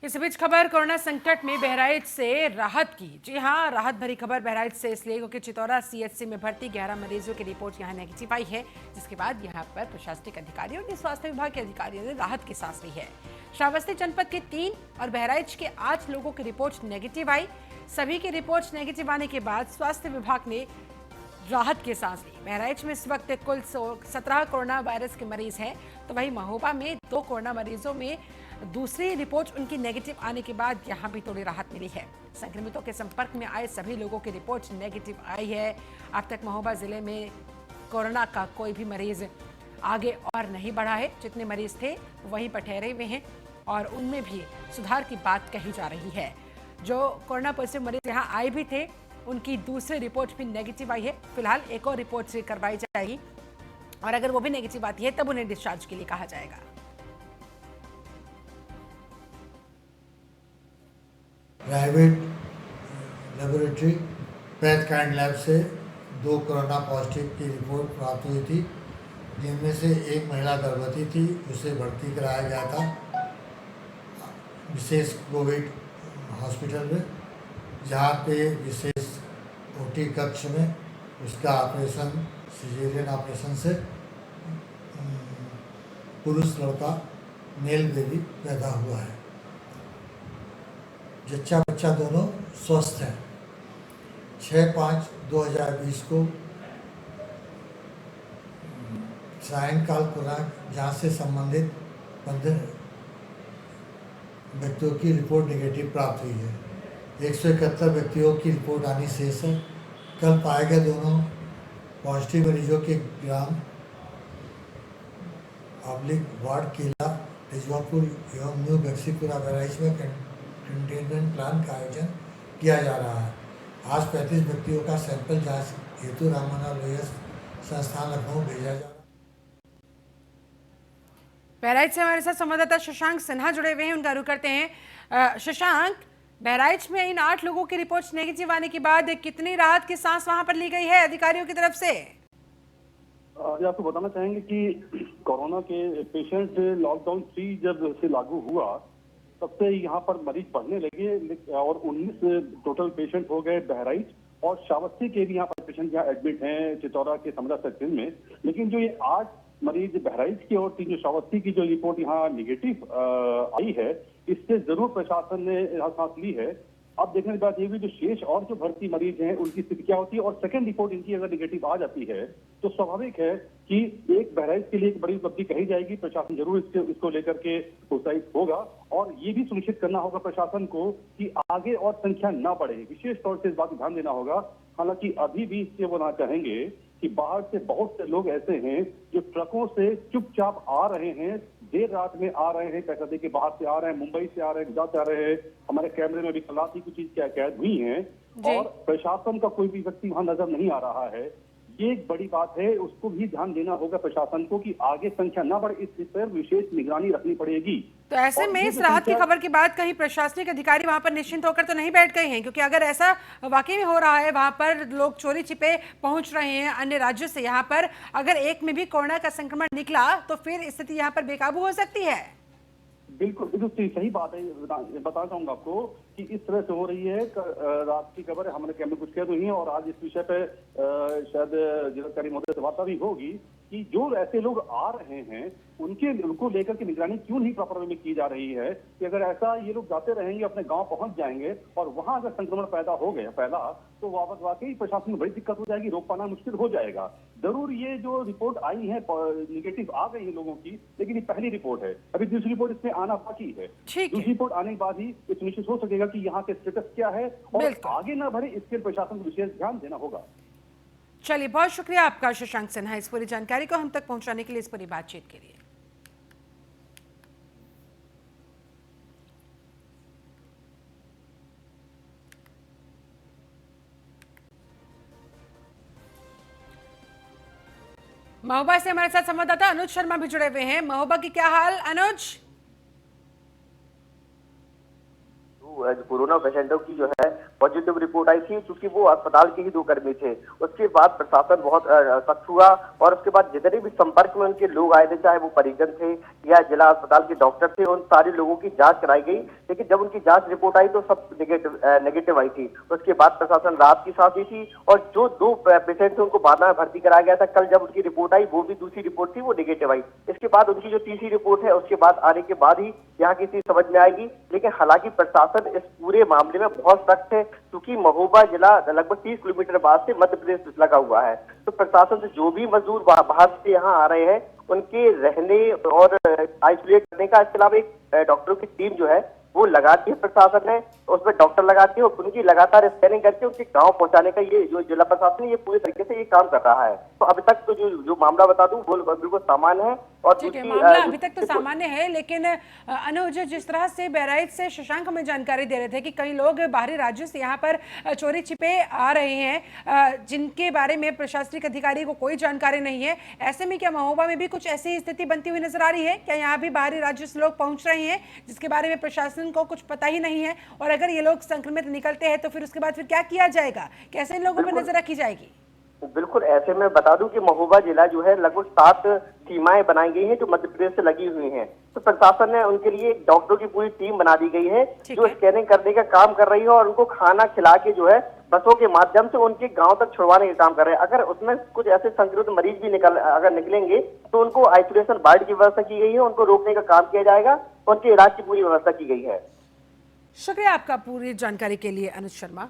इस बीच खबर कोरोना संकट में बहराइच से राहत की। जी हां, राहत भरी खबर बहराइच से इसलिए क्योंकि चितौरा सीएचसी में भर्ती 11 मरीजों की रिपोर्ट यहां नेगेटिव आई है, जिसके बाद यहां पर प्रशासनिक अधिकारियों ने स्वास्थ्य विभाग के अधिकारियों ने राहत की सांस ली है। श्रावस्ती जनपद के 3 और बहराइच के 8 लोगों की रिपोर्ट नेगेटिव आई। सभी की रिपोर्ट नेगेटिव आने के बाद स्वास्थ्य विभाग ने राहत की सांस ली। बहराइच में इस वक्त कुल 17 कोरोना वायरस के मरीज हैं, तो वहीं महोबा में 2 कोरोना मरीजों में दूसरी रिपोर्ट उनकी नेगेटिव आने के बाद यहां भी थोड़ी राहत मिली है। संक्रमितों के संपर्क में आए सभी लोगों की रिपोर्ट नेगेटिव आई है। अब तक महोबा जिले में कोरोना का कोई भी मरीज आगे और नहीं बढ़ा है। जितने मरीज थे वहीं पर ठहरे हुए हैं और उनमें भी सुधार की बात कही जा रही है। जो कोरोना पॉजिटिव मरीज यहाँ आए भी थे, उनकी दूसरी रिपोर्ट भी नेगेटिव आई है। फिलहाल एक और रिपोर्ट से करवाई जाएगी और अगर वो भी नेगेटिव आती है तब उन्हें डिस्चार्ज के लिए कहा जाएगा। प्राइवेट लेबोरेटरी पैथकाइंड लैब से 2 कोरोना पॉजिटिव की रिपोर्ट प्राप्त हुई थी, जिनमें से एक महिला गर्भवती थी, उसे भर्ती कराया गया था विशेष कोविड हॉस्पिटल में, जहाँ पे विशेष ओटी कक्ष में उसका ऑपरेशन सिजेरियन ऑपरेशन से पुरुष लड़का मेल बेबी पैदा हुआ है। जच्चा बच्चा दोनों स्वस्थ हैं। 6/5/2020 को सायंकाल कोरोना जांच से संबंधित 15 व्यक्तियों की रिपोर्ट नेगेटिव प्राप्त हुई है। 171 व्यक्तियों की रिपोर्ट आनी शेष है। कल पाए गए दोनों पॉजिटिव मरीजों के ग्राम वार्ड किला तेजवापुर एवं न्यू बक्सीपुरा बहराइच में कंटेनमेंट प्लान का आयोजन किया जा रहा है। आज 35 व्यक्तियों का सैंपल जांच हेतु राम मनोहर लोहिया संस्थान लखनऊ भेजा जा रहा है। बहराइच से हमारे साथ संवाददाता शशांक सिन्हा जुड़े हुए हैं, उनका रुख करते हैं। शशांक, बहराइच में इन 8 लोगों की रिपोर्ट्स नेगेटिव आने के बाद कितनी राहत की सांस वहां पर ली गई है अधिकारियों की तरफ से? आपको बताना चाहेंगे कि कोरोना के पेशेंट लॉकडाउन 3 जब से लागू हुआ तब से यहाँ पर मरीज बढ़ने लगे और 19 टोटल पेशेंट हो गए बहराइच और श्रावस्ती के भी यहाँ पर पेशेंट यहाँ एडमिट हैं चितौरा के समरा सर्किल में। लेकिन जो ये 8 मरीज बहराइच की और 3 जो श्रावस्ती की जो रिपोर्ट यहाँ निगेटिव आई है, इससे जरूर प्रशासन ने सांस ली है। अब देखने की बात ये भी जो शेष और जो भर्ती मरीज हैं उनकी स्थिति क्या होती है और सेकंड रिपोर्ट इनकी अगर निगेटिव आ जाती है तो स्वाभाविक है कि एक बहराइच के लिए एक बड़ी उपलब्धि कही जाएगी। प्रशासन जरूर इसको लेकर के प्रोत्साहित होगा और ये भी सुनिश्चित करना होगा प्रशासन को कि आगे और संख्या ना बढ़े। विशेष तौर से इस बात पर ध्यान देना होगा। हालांकि अभी भी इससे बोलना चाहेंगे कि बाहर से बहुत से लोग ऐसे हैं जो ट्रकों से चुपचाप आ रहे हैं, देर रात में आ रहे हैं, पैसा दे के बाहर से आ रहे हैं, मुंबई से आ रहे हैं, गुजरात से आ रहे हैं। हमारे कैमरे में भी कल रात ही कुछ चीज क्या कैद हुई है और प्रशासन का कोई भी व्यक्ति वहां नजर नहीं आ रहा है। ये एक बड़ी बात है, उसको भी ध्यान देना होगा प्रशासन को कि आगे संख्या ना बढ़े, इस पर विशेष निगरानी रखनी पड़ेगी। तो ऐसे में इस राहत की खबर के बाद कहीं प्रशासनिक अधिकारी वहां पर निश्चिंत होकर तो नहीं बैठ गए हैं? क्योंकि अगर ऐसा वाकई में हो रहा है, वहां पर लोग चोरी छिपे पहुंच रहे हैं अन्य राज्यों से, यहाँ पर अगर एक में भी कोरोना का संक्रमण निकला तो फिर स्थिति यहाँ पर बेकाबू हो सकती है। बिल्कुल बिल्कुल सही बात है। बताना चाहूंगा आपको कि इस तरह से हो रही है। रात की खबर है, हमारे कैमरे कुछ कैद हुई है और आज इस विषय पे शायद जिलाधिकारी महोदय से वार्ता भी होगी कि जो ऐसे लोग आ रहे हैं उनको लेकर के निगरानी क्यों नहीं प्रॉपर वे में की जा रही है कि अगर ऐसा ये लोग जाते रहेंगे अपने गांव पहुंच जाएंगे और वहां अगर संक्रमण पैदा हो गया पहला तो वापस वाकई प्रशासन में बड़ी दिक्कत हो जाएगी, रोक पाना मुश्किल हो जाएगा। जरूर ये जो रिपोर्ट आई है निगेटिव आ गई है लोगों की, लेकिन ये पहली रिपोर्ट है, अभी दूसरी रिपोर्ट इसमें आना बाकी है। दूसरी रिपोर्ट आने के बाद ही ये सुनिश्चित हो सकेगा कि यहाँ के स्टेटस क्या है और आगे ना बढ़े, इसके प्रशासन को विशेष ध्यान देना होगा। चलिए, बहुत शुक्रिया आपका शशांक सिन्हा इस पूरी जानकारी को हम तक पहुंचाने के लिए, इस पूरी बातचीत के लिए। महोबा से हमारे साथ संवाददाता अनुज शर्मा भी जुड़े हुए हैं। महोबा की क्या हाल अनुज? कोरोना पेशेंटों की जो है पॉजिटिव रिपोर्ट आई थी, क्योंकि वो अस्पताल के ही 2 कर्मी थे। उसके बाद प्रशासन बहुत सख्त हुआ और उसके बाद जितने भी संपर्क में उनके लोग आए थे, चाहे वो परिजन थे या जिला अस्पताल के डॉक्टर थे, उन सारे लोगों की जांच कराई गई। लेकिन जब उनकी जांच रिपोर्ट आई तो सब नेगेटिव आई थी। उसके बाद प्रशासन राहत की सांस ली थी और जो 2 पेशेंट थे उनको बांदा में भर्ती कराया गया था। कल जब उनकी रिपोर्ट आई, वो भी दूसरी रिपोर्ट थी, वो नेगेटिव आई। इसके बाद उनकी जो तीसरी रिपोर्ट है, उसके बाद आने के बाद ही यहाँ की स्थिति समझ में आएगी। लेकिन हालांकि प्रशासन इस पूरे मामले में बहुत सख्त है, क्योंकि महोबा जिला लगभग 30 किलोमीटर बाद से मध्य प्रदेश लगा हुआ है। तो प्रशासन से जो भी मजदूर बाहर से यहाँ आ रहे हैं, उनके रहने और आइसोलेट करने का, इसके अलावा एक डॉक्टरों की टीम जो है वो लगाती है प्रशासन ने, उसमें डॉक्टर लगाती है और उनकी लगातार स्कैनिंग करके उनके गांव पहुंचाने का ये जो जिला प्रशासन ये पूरी तरीके से ये काम कर रहा है। तो अभी तक तो जो मामला बता दूं वो बिल्कुल सामान्य है। और ठीक है, मामला अभी तक तो सामान्य है, लेकिन अनुज, जिस तरह से बहराइच से शशांक हमें जानकारी दे रहे थे कि कई लोग बाहरी राज्यों से यहाँ पर चोरी छिपे आ रहे हैं, जिनके बारे में प्रशासनिक अधिकारी को कोई जानकारी नहीं है, ऐसे में क्या महोबा में भी कुछ ऐसी स्थिति बनती हुई नजर आ रही है? क्या यहाँ भी बाहरी राज्यों से लोग पहुंच रहे हैं जिसके बारे में प्रशासन को कुछ पता ही नहीं है? और अगर ये लोग संक्रमित निकलते हैं तो फिर उसके बाद फिर क्या किया जाएगा? कैसे इन लोगों पर नजर रखी जाएगी? बिल्कुल, ऐसे में बता दूं कि महोबा जिला जो है लगभग 7 सीमाएं बनाई गई हैं जो मध्य प्रदेश से लगी हुई हैं। तो प्रशासन ने उनके लिए डॉक्टरों की पूरी टीम बना दी गई है जो स्कैनिंग करने का काम कर रही है और उनको खाना खिला के जो है बसों के माध्यम से उनके गांव तक छुड़वाने का काम कर रहे हैं। अगर उसमें कुछ ऐसे संक्रमित मरीज भी अगर निकलेंगे तो उनको आइसोलेशन वार्ड की व्यवस्था की गई है, उनको रोकने का काम किया जाएगा, उनके इलाज की पूरी व्यवस्था की गई है। शुक्रिया आपका पूरी जानकारी के लिए अनुज शर्मा।